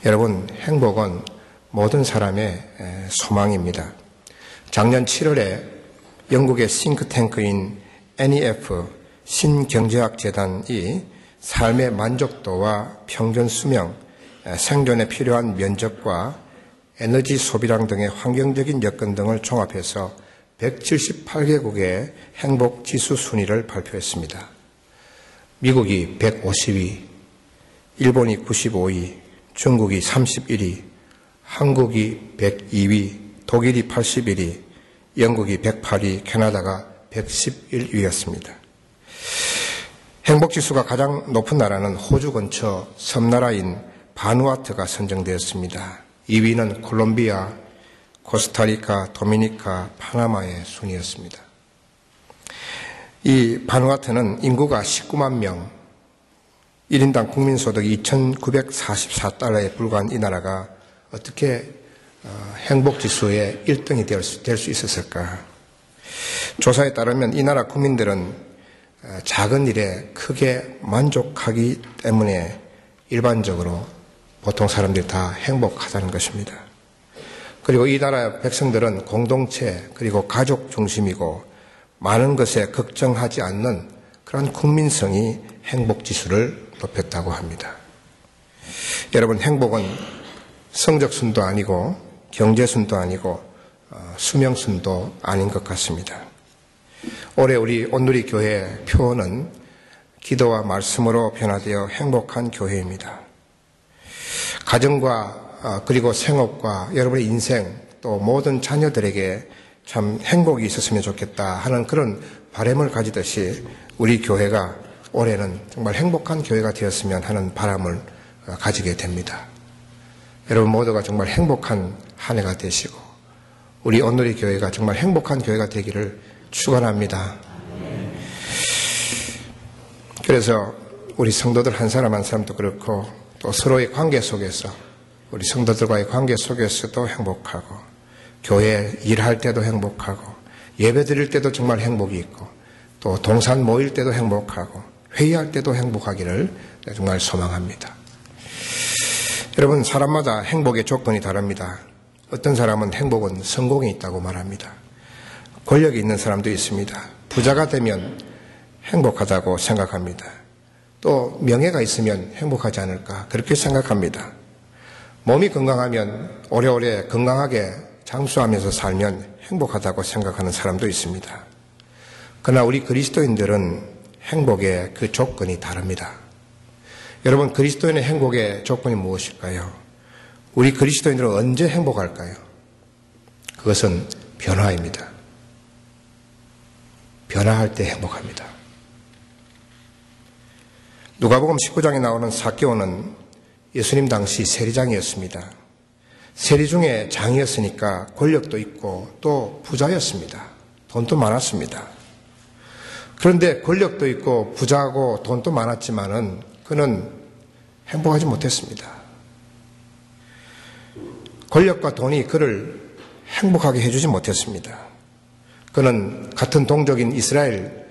여러분, 행복은 모든 사람의 소망입니다. 작년 7월에 영국의 싱크탱크인 NEF 신경제학재단이 삶의 만족도와 평균 수명, 생존에 필요한 면적과 에너지 소비량 등의 환경적인 여건 등을 종합해서 178개국의 행복 지수 순위를 발표했습니다. 미국이 150위, 일본이 95위, 중국이 31위, 한국이 102위, 독일이 81위, 영국이 108위, 캐나다가 111위였습니다. 행복지수가 가장 높은 나라는 호주 근처 섬나라인 바누아투가 선정되었습니다. 2위는 콜롬비아, 코스타리카, 도미니카, 파나마의 순이었습니다. 이 바누아투는 인구가 19만 명, 1인당 국민소득이 2,944달러에 불과한 이 나라가 어떻게 행복지수의 1등이 될 수 있었을까? 조사에 따르면 이 나라 국민들은 작은 일에 크게 만족하기 때문에 일반적으로 보통 사람들이 다 행복하다는 것입니다. 그리고 이 나라 백성들은 공동체 그리고 가족 중심이고 많은 것에 걱정하지 않는 그런 국민성이 행복지수를 높였다고 합니다. 여러분, 행복은 성적순도 아니고 경제순도 아니고 수명순도 아닌 것 같습니다. 올해 우리 온누리 교회 표어는 기도와 말씀으로 변화되어 행복한 교회입니다. 가정과 그리고 생업과 여러분의 인생 또 모든 자녀들에게 참 행복이 있었으면 좋겠다 하는 그런 바람을 가지듯이 우리 교회가 올해는 정말 행복한 교회가 되었으면 하는 바람을 가지게 됩니다. 여러분 모두가 정말 행복한 한 해가 되시고 우리 온누리 교회가 정말 행복한 교회가 되기를 축원합니다. 그래서 우리 성도들 한 사람 한 사람도 그렇고 또 서로의 관계 속에서 우리 성도들과의 관계 속에서도 행복하고 교회 일할 때도 행복하고 예배 드릴 때도 정말 행복이 있고 또 동산 모일 때도 행복하고 회의할 때도 행복하기를 정말 소망합니다. 여러분, 사람마다 행복의 조건이 다릅니다. 어떤 사람은 행복은 성공이 있다고 말합니다. 권력이 있는 사람도 있습니다. 부자가 되면 행복하다고 생각합니다. 또 명예가 있으면 행복하지 않을까 그렇게 생각합니다. 몸이 건강하면 오래오래 건강하게 장수하면서 살면 행복하다고 생각하는 사람도 있습니다. 그러나 우리 그리스도인들은 행복의 그 조건이 다릅니다. 여러분, 그리스도인의 행복의 조건이 무엇일까요? 우리 그리스도인들은 언제 행복할까요? 그것은 변화입니다. 변화할 때 행복합니다. 누가복음 19장에 나오는 삭개오는 예수님 당시 세리장이었습니다. 세리 중에 장이었으니까 권력도 있고 또 부자였습니다. 돈도 많았습니다. 그런데 권력도 있고 부자고 돈도 많았지만은 그는 행복하지 못했습니다. 권력과 돈이 그를 행복하게 해주지 못했습니다. 그는 같은 동족인 이스라엘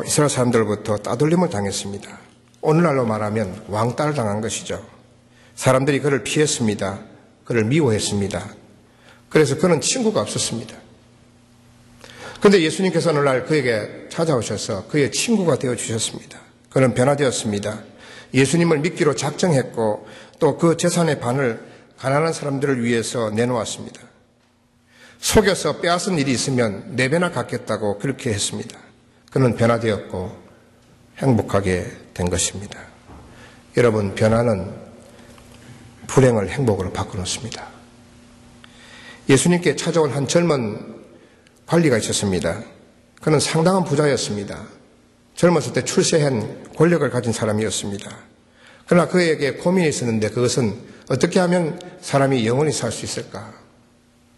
사람들로부터 따돌림을 당했습니다. 오늘날로 말하면 왕따를 당한 것이죠. 사람들이 그를 피했습니다. 그를 미워했습니다. 그래서 그는 친구가 없었습니다. 그런데 예수님께서 오늘날 그에게 찾아오셔서 그의 친구가 되어주셨습니다. 그는 변화되었습니다. 예수님을 믿기로 작정했고 또 그 재산의 반을 가난한 사람들을 위해서 내놓았습니다. 속여서 빼앗은 일이 있으면 4배나 갚겠다고 그렇게 했습니다. 그는 변화되었고 행복하게 된 것입니다. 여러분, 변화는 불행을 행복으로 바꿔놓습니다. 예수님께 찾아온 한 젊은 관리가 있었습니다. 그는 상당한 부자였습니다. 젊었을 때 출세한 권력을 가진 사람이었습니다. 그러나 그에게 고민이 있었는데 그것은 어떻게 하면 사람이 영원히 살 수 있을까?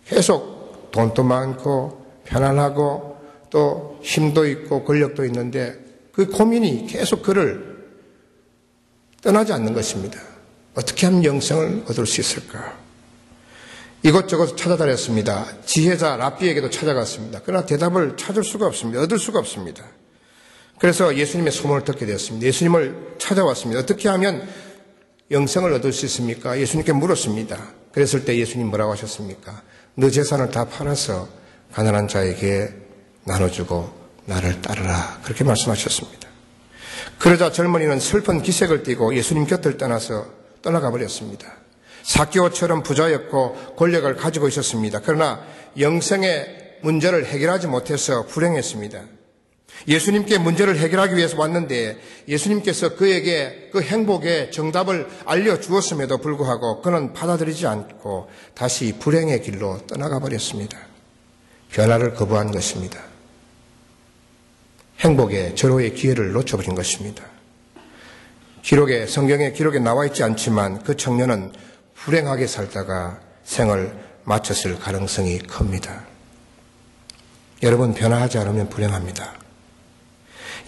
계속 돈도 많고 편안하고 또 힘도 있고 권력도 있는데 그 고민이 계속 그를 떠나지 않는 것입니다. 어떻게 하면 영생을 얻을 수 있을까? 이것저것 찾아다녔습니다. 지혜자 랍비에게도 찾아갔습니다. 그러나 대답을 찾을 수가 없습니다. 얻을 수가 없습니다. 그래서 예수님의 소문을 듣게 되었습니다. 예수님을 찾아왔습니다. 어떻게 하면 영생을 얻을 수 있습니까? 예수님께 물었습니다. 그랬을 때 예수님 뭐라고 하셨습니까? 너 재산을 다 팔아서 가난한 자에게 나눠주고 나를 따르라. 그렇게 말씀하셨습니다. 그러자 젊은이는 슬픈 기색을 띠고 예수님 곁을 떠나서 떠나가 버렸습니다. 삭개오처럼 부자였고 권력을 가지고 있었습니다. 그러나 영생의 문제를 해결하지 못해서 불행했습니다. 예수님께 문제를 해결하기 위해서 왔는데 예수님께서 그에게 그 행복의 정답을 알려주었음에도 불구하고 그는 받아들이지 않고 다시 불행의 길로 떠나가 버렸습니다. 변화를 거부한 것입니다. 행복의 절호의 기회를 놓쳐버린 것입니다. 성경의 기록에 나와 있지 않지만 그 청년은 불행하게 살다가 생을 마쳤을 가능성이 큽니다. 여러분, 변화하지 않으면 불행합니다.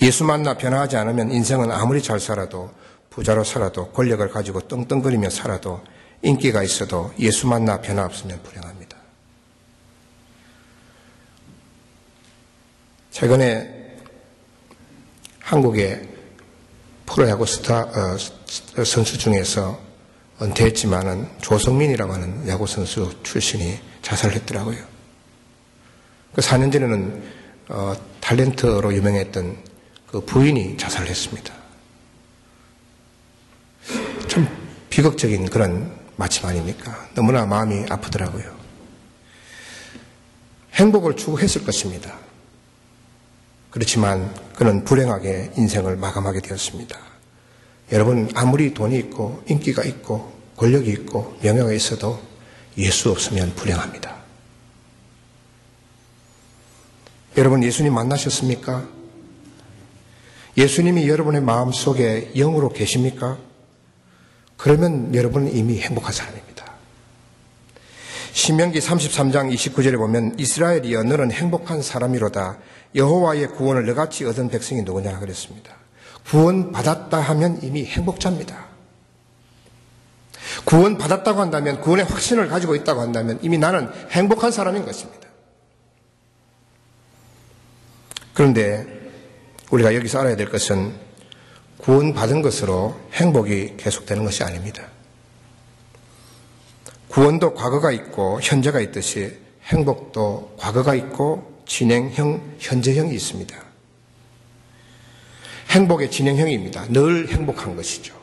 예수 만나 변화하지 않으면 인생은 아무리 잘 살아도, 부자로 살아도, 권력을 가지고 떵떵거리며 살아도, 인기가 있어도 예수 만나 변화 없으면 불행합니다. 최근에 한국의 프로야구 선수 중에서 은퇴했지만은 조성민이라고 하는 야구선수 출신이 자살했더라고요. 그 4년 전에는 탤런트로 유명했던 그 부인이 자살했습니다. 참 비극적인 그런 마침 아닙니까? 너무나 마음이 아프더라고요. 행복을 추구했을 것입니다. 그렇지만 그는 불행하게 인생을 마감하게 되었습니다. 여러분, 아무리 돈이 있고 인기가 있고 권력이 있고 명예가 있어도 예수 없으면 불행합니다. 여러분, 예수님 만나셨습니까? 예수님이 여러분의 마음속에 영으로 계십니까? 그러면 여러분은 이미 행복한 사람입니다. 신명기 33장 29절에 보면 이스라엘이여 너는 행복한 사람이로다. 여호와의 구원을 너같이 얻은 백성이 누구냐 그랬습니다. 구원받았다 하면 이미 행복자입니다. 구원받았다고 한다면, 구원의 확신을 가지고 있다고 한다면 이미 나는 행복한 사람인 것입니다. 그런데 우리가 여기서 알아야 될 것은 구원받은 것으로 행복이 계속되는 것이 아닙니다. 구원도 과거가 있고 현재가 있듯이 행복도 과거가 있고 진행형, 현재형이 있습니다. 행복의 진행형입니다. 늘 행복한 것이죠.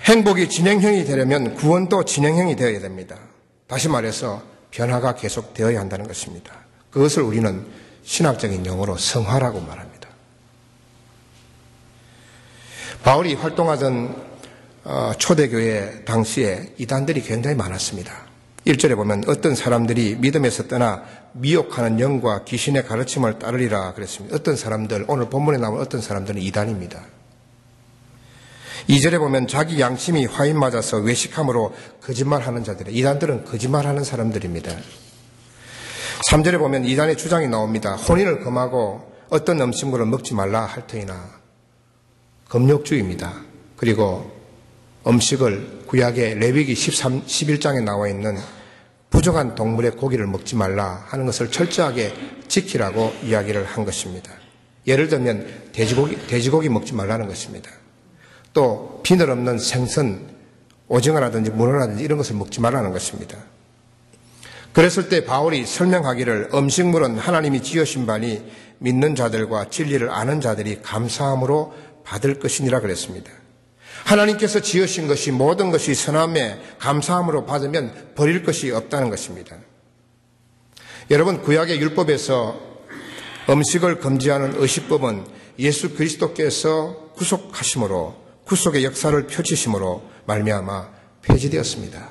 행복이 진행형이 되려면 구원도 진행형이 되어야 됩니다. 다시 말해서 변화가 계속되어야 한다는 것입니다. 그것을 우리는 신학적인 용어로 성화라고 말합니다. 바울이 활동하던 초대교회 당시에 이단들이 굉장히 많았습니다. 1절에 보면 어떤 사람들이 믿음에서 떠나 미혹하는 영과 귀신의 가르침을 따르리라 그랬습니다. 어떤 사람들, 오늘 본문에 나온 어떤 사람들은 이단입니다. 2절에 보면 자기 양심이 화인 맞아서 외식함으로 거짓말하는 자들, 이단들은 거짓말하는 사람들입니다. 3절에 보면 이단의 주장이 나옵니다. 혼인을 금하고 어떤 음식물을 먹지 말라 할 터이나 금욕주의입니다. 그리고 음식을 구약의 레위기 11장에 나와 있는 부정한 동물의 고기를 먹지 말라 하는 것을 철저하게 지키라고 이야기를 한 것입니다. 예를 들면 돼지고기 먹지 말라는 것입니다. 또 비늘 없는 생선, 오징어라든지 문어라든지 이런 것을 먹지 말라는 것입니다. 그랬을 때 바울이 설명하기를 음식물은 하나님이 지으신 바니 믿는 자들과 진리를 아는 자들이 감사함으로 받을 것이니라 그랬습니다. 하나님께서 지으신 것이 모든 것이 선함에 감사함으로 받으면 버릴 것이 없다는 것입니다. 여러분, 구약의 율법에서 음식을 금지하는 의식법은 예수 그리스도께서 구속하심으로, 구속의 역사를 펼치심으로 말미암아 폐지되었습니다.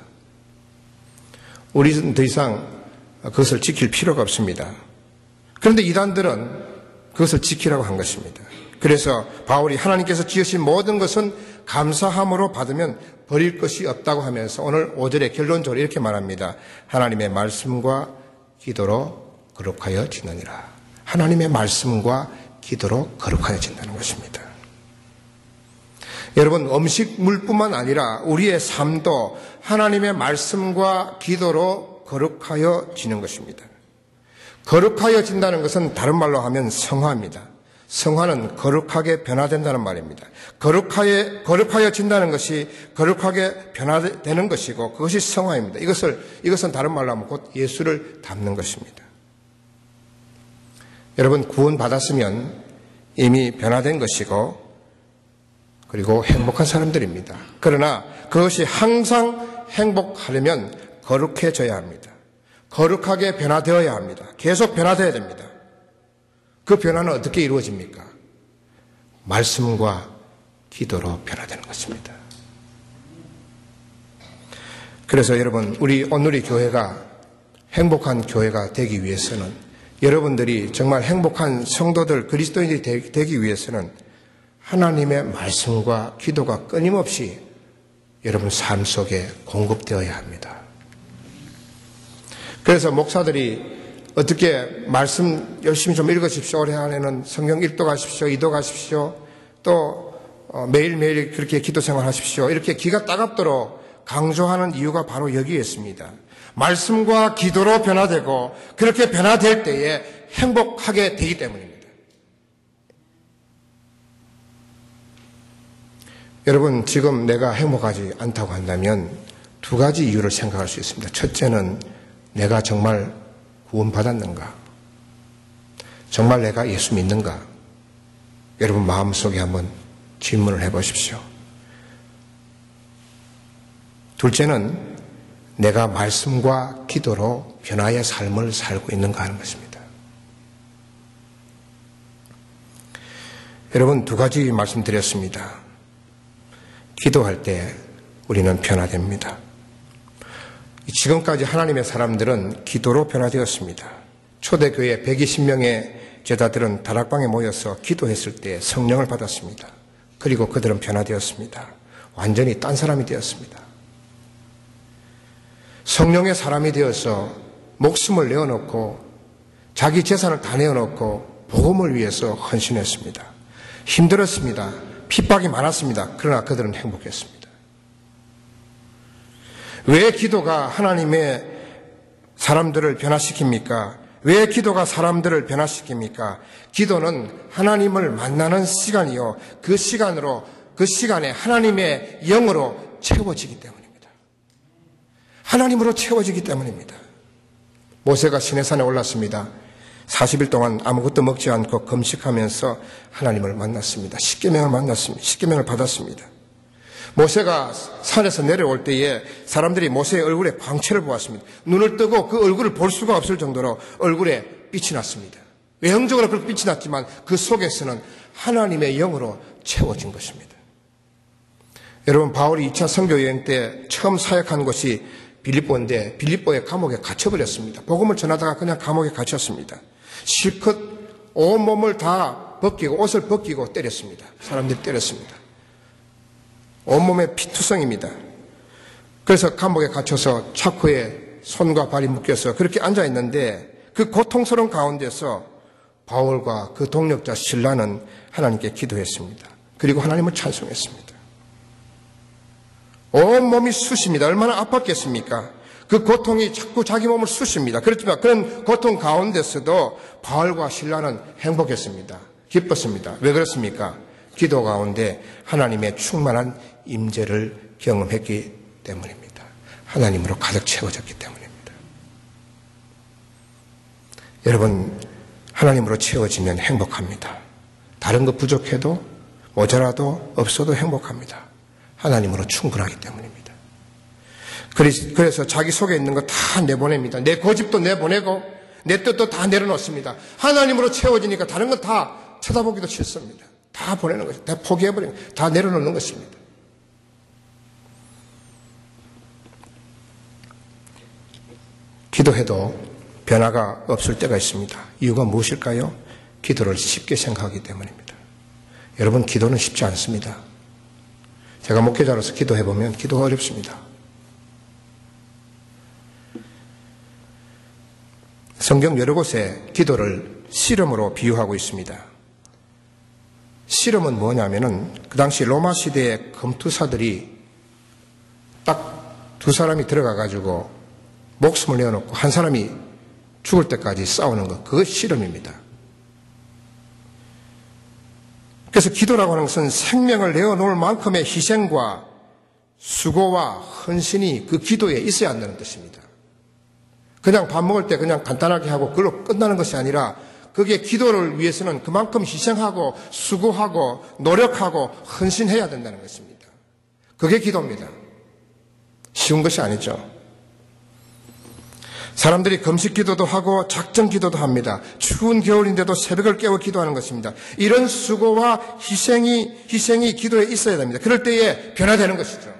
우리는 더 이상 그것을 지킬 필요가 없습니다. 그런데 이단들은 그것을 지키라고 한 것입니다. 그래서 바울이 하나님께서 지으신 모든 것은 감사함으로 받으면 버릴 것이 없다고 하면서 오늘 5절에 결론적으로 이렇게 말합니다. 하나님의 말씀과 기도로 거룩하여지느니라. 하나님의 말씀과 기도로 거룩하여진다는 것입니다. 여러분, 음식물뿐만 아니라 우리의 삶도 하나님의 말씀과 기도로 거룩하여지는 것입니다. 거룩하여진다는 것은 다른 말로 하면 성화입니다. 성화는 거룩하게 변화된다는 말입니다. 거룩하여진다는 것이 거룩하게 변화되는 것이고 그것이 성화입니다. 이것은 다른 말로 하면 곧 예수를 닮는 것입니다. 여러분, 구원 받았으면 이미 변화된 것이고 그리고 행복한 사람들입니다. 그러나 그것이 항상 행복하려면 거룩해져야 합니다. 거룩하게 변화되어야 합니다. 계속 변화되어야 됩니다. 그 변화는 어떻게 이루어집니까? 말씀과 기도로 변화되는 것입니다. 그래서 여러분, 우리 온누리 교회가 행복한 교회가 되기 위해서는 여러분들이 정말 행복한 성도들, 그리스도인들이 되기 위해서는 하나님의 말씀과 기도가 끊임없이 여러분 삶 속에 공급되어야 합니다. 그래서 목사들이 어떻게 말씀 열심히 좀 읽으십시오. 올해 안에는 성경 1도 가십시오. 2도 가십시오. 또 매일매일 그렇게 기도 생활하십시오. 이렇게 기가 따갑도록 강조하는 이유가 바로 여기에 있습니다. 말씀과 기도로 변화되고 그렇게 변화될 때에 행복하게 되기 때문입니다. 여러분, 지금 내가 행복하지 않다고 한다면 두 가지 이유를 생각할 수 있습니다. 첫째는 내가 정말 구원받았는가? 정말 내가 예수 믿는가? 여러분 마음속에 한번 질문을 해보십시오. 둘째는 내가 말씀과 기도로 변화의 삶을 살고 있는가 하는 것입니다. 여러분, 두 가지 말씀드렸습니다. 기도할 때 우리는 변화됩니다. 지금까지 하나님의 사람들은 기도로 변화되었습니다. 초대교회 120명의 제자들은 다락방에 모여서 기도했을 때 성령을 받았습니다. 그리고 그들은 변화되었습니다. 완전히 딴 사람이 되었습니다. 성령의 사람이 되어서 목숨을 내어놓고 자기 재산을 다 내어놓고 복음을 위해서 헌신했습니다. 힘들었습니다. 핍박이 많았습니다. 그러나 그들은 행복했습니다. 왜 기도가 하나님의 사람들을 변화시킵니까? 왜 기도가 사람들을 변화시킵니까? 기도는 하나님을 만나는 시간이요. 그 시간에 하나님의 영으로 채워지기 때문입니다. 하나님으로 채워지기 때문입니다. 모세가 시내산에 올랐습니다. 40일 동안 아무것도 먹지 않고 금식하면서 하나님을 만났습니다. 십계명을 만났습니다. 십계명을 받았습니다. 모세가 산에서 내려올 때에 사람들이 모세의 얼굴에 광채를 보았습니다. 눈을 뜨고 그 얼굴을 볼 수가 없을 정도로 얼굴에 빛이 났습니다. 외형적으로 그렇게 빛이 났지만 그 속에서는 하나님의 영으로 채워진 것입니다. 여러분, 바울이 2차 선교 여행 때 처음 사역한 곳이 빌립보인데 빌립보의 감옥에 갇혀버렸습니다. 복음을 전하다가 그냥 감옥에 갇혔습니다. 실컷 온몸을 다 벗기고 옷을 벗기고 때렸습니다. 사람들이 때렸습니다. 온몸에 피투성입니다. 그래서 감옥에 갇혀서 차크에 손과 발이 묶여서 그렇게 앉아있는데 그 고통스러운 가운데서 바울과 그 동력자 실라는 하나님께 기도했습니다. 그리고 하나님을 찬송했습니다. 온몸이 쑤십니다. 얼마나 아팠겠습니까? 그 고통이 자꾸 자기 몸을 쑤십니다. 그렇지만 그런 고통 가운데서도 바울과 실라는 행복했습니다. 기뻤습니다. 왜 그렇습니까? 기도 가운데 하나님의 충만한 임재를 경험했기 때문입니다. 하나님으로 가득 채워졌기 때문입니다. 여러분, 하나님으로 채워지면 행복합니다. 다른 것 부족해도 모자라도 없어도 행복합니다. 하나님으로 충분하기 때문입니다. 그래서 자기 속에 있는 거 다 내보냅니다. 내 고집도 내보내고 내 뜻도 다 내려놓습니다. 하나님으로 채워지니까 다른 건 다 쳐다보기도 싫습니다. 다 보내는 것입니다. 다 포기해버리는 것입니다. 다 내려놓는 것입니다. 기도해도 변화가 없을 때가 있습니다. 이유가 무엇일까요? 기도를 쉽게 생각하기 때문입니다. 여러분, 기도는 쉽지 않습니다. 제가 목회자로서 기도해보면 기도가 어렵습니다. 성경 여러 곳에 기도를 씨름으로 비유하고 있습니다. 씨름은 뭐냐면은 그 당시 로마 시대의 검투사들이 딱 두 사람이 들어가가지고 목숨을 내어놓고 한 사람이 죽을 때까지 싸우는 것, 그것이 씨름입니다. 그래서 기도라고 하는 것은 생명을 내어놓을 만큼의 희생과 수고와 헌신이 그 기도에 있어야 한다는 뜻입니다. 그냥 밥 먹을 때 그냥 간단하게 하고 그걸로 끝나는 것이 아니라 그게 기도를 위해서는 그만큼 희생하고 수고하고 노력하고 헌신해야 된다는 것입니다. 그게 기도입니다. 쉬운 것이 아니죠. 사람들이 금식 기도도 하고 작정 기도도 합니다. 추운 겨울인데도 새벽을 깨워 기도하는 것입니다. 이런 수고와 희생이 기도에 있어야 됩니다. 그럴 때에 변화되는 것이죠.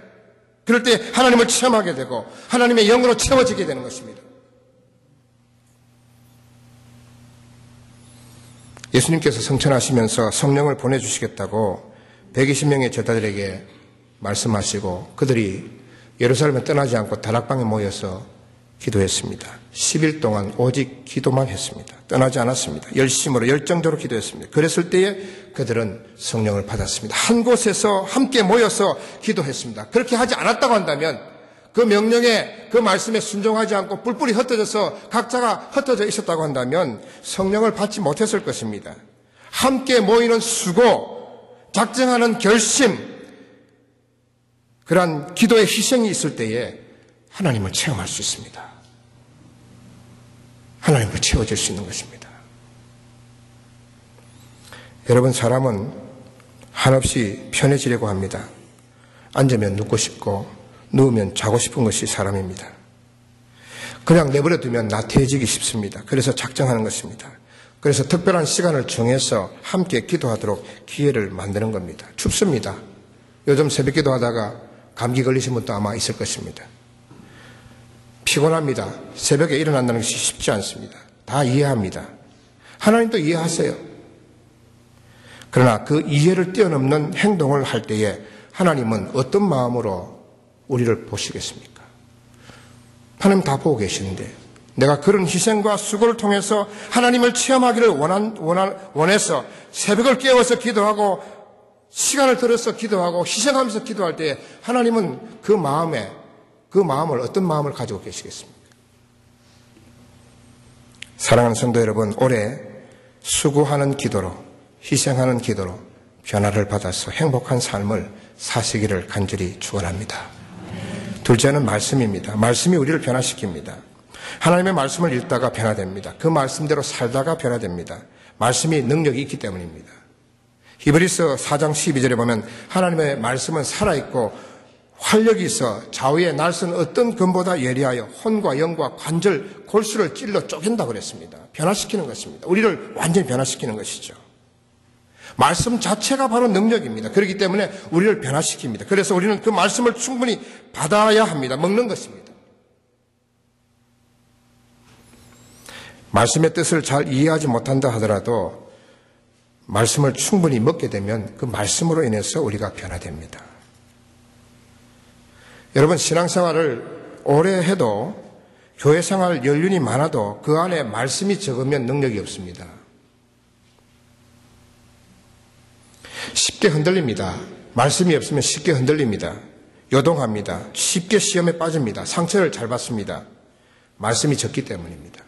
그럴 때 하나님을 체험하게 되고 하나님의 영으로 채워지게 되는 것입니다. 예수님께서 성천하시면서 성령을 보내주시겠다고 120명의 제자들에게 말씀하시고 그들이 예루살렘에 떠나지 않고 다락방에 모여서 기도했습니다. 10일 동안 오직 기도만 했습니다. 떠나지 않았습니다. 열심으로 열정적으로 기도했습니다. 그랬을 때에 그들은 성령을 받았습니다. 한 곳에서 함께 모여서 기도했습니다. 그렇게 하지 않았다고 한다면 그 명령에 그 말씀에 순종하지 않고 뿔뿔이 흩어져서 각자가 흩어져 있었다고 한다면 성령을 받지 못했을 것입니다. 함께 모이는 수고, 작정하는 결심, 그러한 기도의 희생이 있을 때에 하나님을 체험할 수 있습니다. 하나님으로 채워질 수 있는 것입니다. 여러분, 사람은 한없이 편해지려고 합니다. 앉으면 눕고 싶고 누우면 자고 싶은 것이 사람입니다. 그냥 내버려 두면 나태해지기 쉽습니다. 그래서 작정하는 것입니다. 그래서 특별한 시간을 정해서 함께 기도하도록 기회를 만드는 겁니다. 춥습니다. 요즘 새벽 기도하다가 감기 걸리신 분도 아마 있을 것입니다. 피곤합니다. 새벽에 일어난다는 것이 쉽지 않습니다. 다 이해합니다. 하나님도 이해하세요. 그러나 그 이해를 뛰어넘는 행동을 할 때에 하나님은 어떤 마음으로 우리를 보시겠습니까? 하나님 다 보고 계시는데 내가 그런 희생과 수고를 통해서 하나님을 체험하기를 원해서 새벽을 깨워서 기도하고 시간을 들여서 기도하고 희생하면서 기도할 때에 하나님은 그 마음을 어떤 마음을 가지고 계시겠습니까? 사랑하는 성도 여러분, 올해 수고하는 기도로, 희생하는 기도로 변화를 받아서 행복한 삶을 사시기를 간절히 축원합니다. 둘째는 말씀입니다. 말씀이 우리를 변화시킵니다. 하나님의 말씀을 읽다가 변화됩니다. 그 말씀대로 살다가 변화됩니다. 말씀이 능력이 있기 때문입니다. 히브리서 4장 12절에 보면 하나님의 말씀은 살아있고 활력이 있어 좌우의 날선 어떤 검보다 예리하여 혼과 영과 관절, 골수를 찔러 쪼갠다고 그랬습니다. 변화시키는 것입니다. 우리를 완전히 변화시키는 것이죠. 말씀 자체가 바로 능력입니다. 그렇기 때문에 우리를 변화시킵니다. 그래서 우리는 그 말씀을 충분히 받아야 합니다. 먹는 것입니다. 말씀의 뜻을 잘 이해하지 못한다 하더라도 말씀을 충분히 먹게 되면 그 말씀으로 인해서 우리가 변화됩니다. 여러분, 신앙생활을 오래 해도 교회생활 연륜이 많아도 그 안에 말씀이 적으면 능력이 없습니다. 쉽게 흔들립니다. 말씀이 없으면 쉽게 흔들립니다. 요동합니다. 쉽게 시험에 빠집니다. 상처를 잘 받습니다. 말씀이 적기 때문입니다.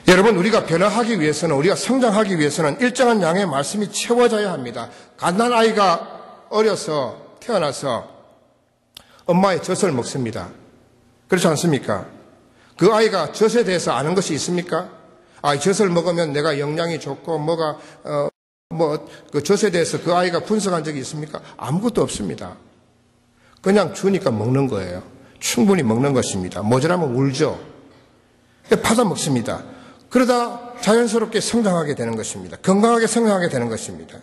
여러분, 우리가 변화하기 위해서는, 우리가 성장하기 위해서는 일정한 양의 말씀이 채워져야 합니다. 갓난아이가 어려서 태어나서 엄마의 젖을 먹습니다. 그렇지 않습니까? 그 아이가 젖에 대해서 아는 것이 있습니까? 이 젖을 먹으면 내가 영양이 좋고 그 젖에 대해서 그 아이가 분석한 적이 있습니까? 아무것도 없습니다. 그냥 주니까 먹는 거예요. 충분히 먹는 것입니다. 모자라면 울죠. 받아 먹습니다. 그러다 자연스럽게 성장하게 되는 것입니다. 건강하게 성장하게 되는 것입니다.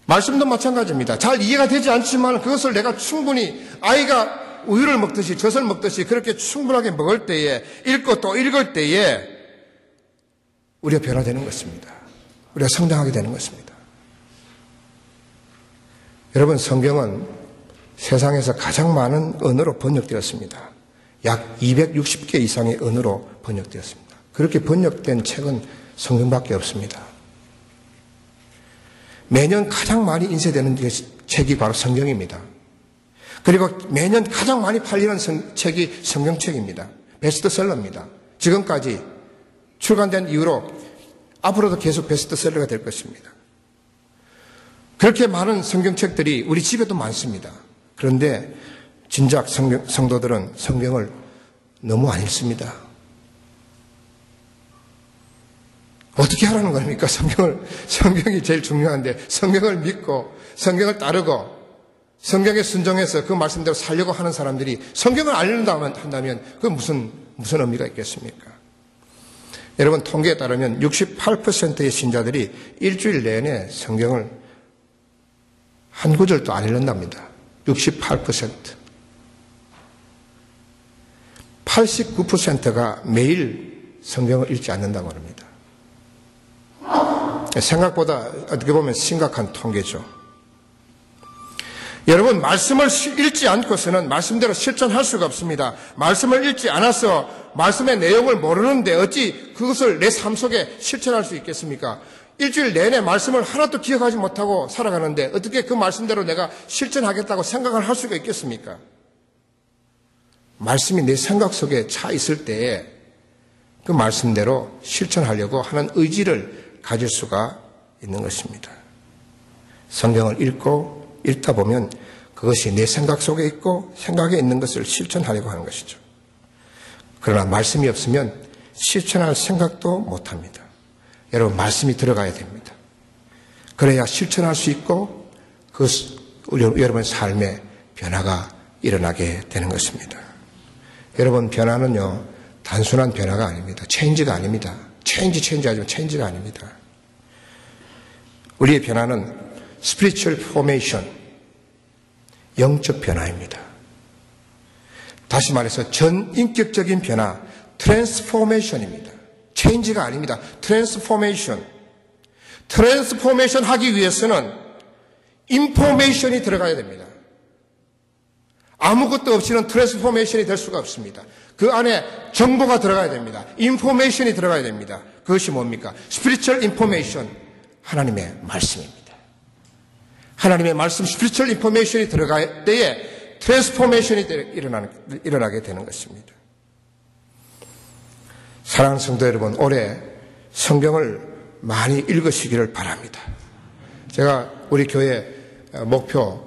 말씀도 마찬가지입니다. 잘 이해가 되지 않지만 그것을 내가 충분히 아이가 우유를 먹듯이 젖을 먹듯이 그렇게 충분하게 먹을 때에 읽고 또 읽을 때에 우리가 변화되는 것입니다. 우리가 성장하게 되는 것입니다. 여러분, 성경은 세상에서 가장 많은 언어로 번역되었습니다. 약 260개 이상의 언어로 번역되었습니다. 그렇게 번역된 책은 성경밖에 없습니다. 매년 가장 많이 인쇄되는 책이 바로 성경입니다. 그리고 매년 가장 많이 팔리는 책이 성경책입니다. 베스트셀러입니다. 지금까지 출간된 이후로 앞으로도 계속 베스트셀러가 될 것입니다. 그렇게 많은 성경책들이 우리 집에도 많습니다. 그런데 진작 성도들은 성경을 너무 안 읽습니다. 어떻게 하라는 겁니까? 성경이 제일 중요한데 성경을 믿고 성경을 따르고 성경에 순종해서 그 말씀대로 살려고 하는 사람들이 성경을 안 읽는다면 그 무슨 의미가 있겠습니까? 여러분, 통계에 따르면 68%의 신자들이 일주일 내내 성경을 한 구절도 안 읽는답니다. 68%. 89%가 매일 성경을 읽지 않는다고 합니다. 생각보다 어떻게 보면 심각한 통계죠. 여러분, 말씀을 읽지 않고서는 말씀대로 실천할 수가 없습니다. 말씀을 읽지 않아서 말씀의 내용을 모르는데 어찌 그것을 내 삶 속에 실천할 수 있겠습니까? 일주일 내내 말씀을 하나도 기억하지 못하고 살아가는데 어떻게 그 말씀대로 내가 실천하겠다고 생각을 할 수가 있겠습니까? 말씀이 내 생각 속에 차 있을 때에 그 말씀대로 실천하려고 하는 의지를 가질 수가 있는 것입니다. 성경을 읽다 보면 그것이 내 생각 속에 있고 생각에 있는 것을 실천하려고 하는 것이죠. 그러나 말씀이 없으면 실천할 생각도 못합니다. 여러분, 말씀이 들어가야 됩니다. 그래야 실천할 수 있고 여러분의 삶에 변화가 일어나게 되는 것입니다. 여러분, 변화는요 단순한 변화가 아닙니다. 체인지가 아닙니다. 체인지하지만 체인지가 아닙니다. 우리의 변화는 spiritual formation, 영적 변화입니다. 다시 말해서 전인격적인 변화, 트랜스포메이션입니다. 체인지가 아닙니다. 트랜스포메이션 하기 위해서는 인포메이션이 들어가야 됩니다. 아무것도 없이는 트랜스포메이션이 될 수가 없습니다. 그 안에 정보가 들어가야 됩니다. 인포메이션이 들어가야 됩니다. 그것이 뭡니까? 스피리추얼 인포메이션, 하나님의 말씀입니다. 하나님의 말씀, 스피리추얼 인포메이션이 들어갈 때에 트랜스포메이션이 일어나게 되는 것입니다. 사랑하는 성도 여러분, 올해 성경을 많이 읽으시기를 바랍니다. 제가 우리 교회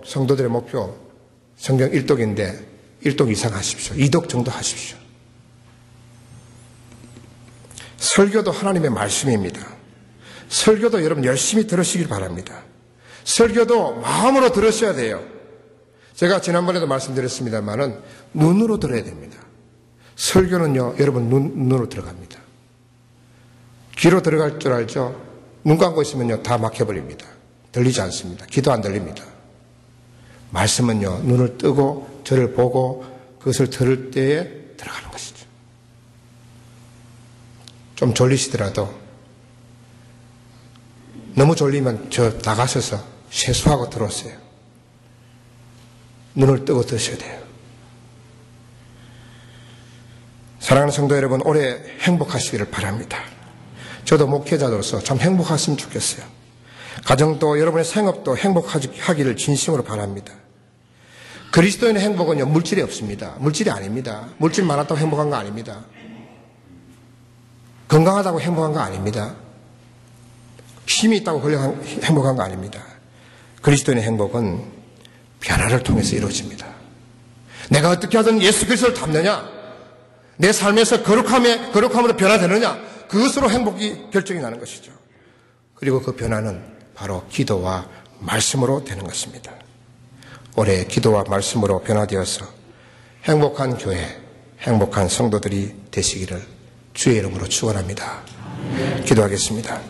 성도들의 목표, 성경 1독인데 1독 이상 하십시오. 2독 정도 하십시오. 설교도 하나님의 말씀입니다. 설교도 여러분 열심히 들으시길 바랍니다. 설교도 마음으로 들으셔야 돼요. 제가 지난번에도 말씀드렸습니다만은 눈으로 들어야 됩니다. 설교는요, 여러분 눈으로 들어갑니다. 귀로 들어갈 줄 알죠? 눈 감고 있으면요, 다 막혀버립니다. 들리지 않습니다. 귀도 안 들립니다. 말씀은요, 눈을 뜨고 저를 보고 그것을 들을 때에 들어가는 것이죠. 좀 졸리시더라도 너무 졸리면 저 나가셔서 세수하고 들어오세요. 눈을 뜨고 들으셔야 돼요. 사랑하는 성도 여러분, 올해 행복하시기를 바랍니다. 저도 목회자로서 참 행복하시면 좋겠어요. 가정도 여러분의 생업도 행복하기를 진심으로 바랍니다. 그리스도인의 행복은요, 물질이 없습니다. 물질이 아닙니다. 물질 많았다고 행복한 거 아닙니다. 건강하다고 행복한 거 아닙니다. 힘이 있다고 행복한 거 아닙니다. 그리스도인의 행복은 변화를 통해서 이루어집니다. 내가 어떻게 하든 예수 그리스도를 닮느냐, 내 삶에서 거룩함으로 변화되느냐, 그것으로 행복이 결정이 나는 것이죠. 그리고 그 변화는 바로 기도와 말씀으로 되는 것입니다. 올해 기도와 말씀으로 변화되어서 행복한 교회, 행복한 성도들이 되시기를 주의 이름으로 축원합니다. 기도하겠습니다.